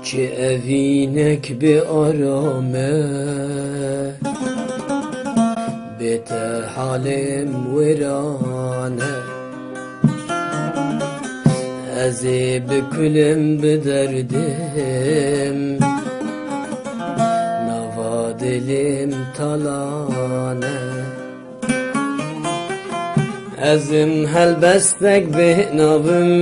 Ki evinek bir arame bete halim virane Ezi bükülüm biderdim Nava dilim talane Ezim helbestek binavım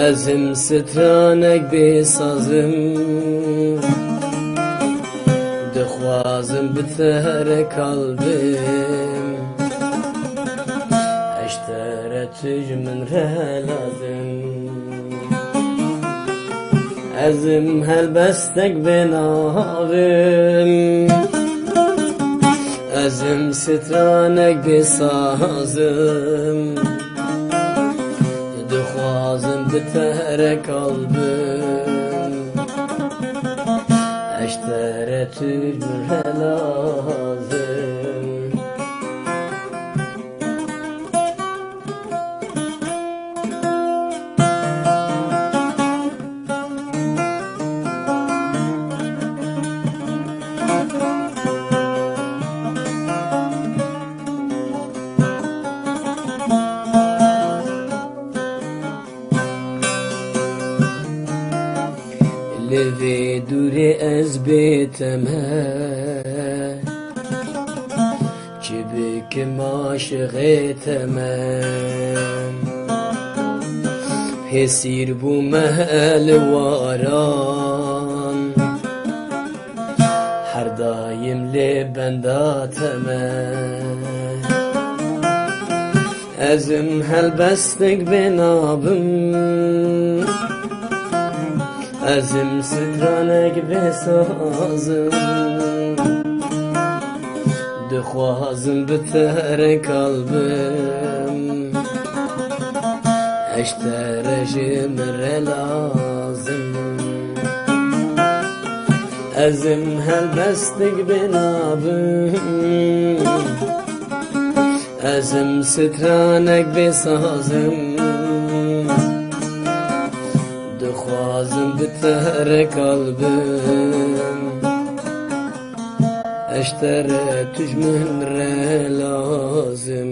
Ezim stranek bir sazım Dixwazim bitere kalbim Eştere tücmün relazım Ezim helbestek binavim Ezim stranek bir sazım Dixwazim bitere kalbim Eştere tücmün relazım Levi duri ez biteme Çibikim aşık etemem Hesir bu mehel varan Her daim li bendatemem Ezim helbestek benabım Ezim stranek besazım Dixwazim bitere kalbim Eştere jimir relazım Ezim helbestek binabım Ezim stranek besazım Dixwazim bitere kalbim Eştere tücmün relazım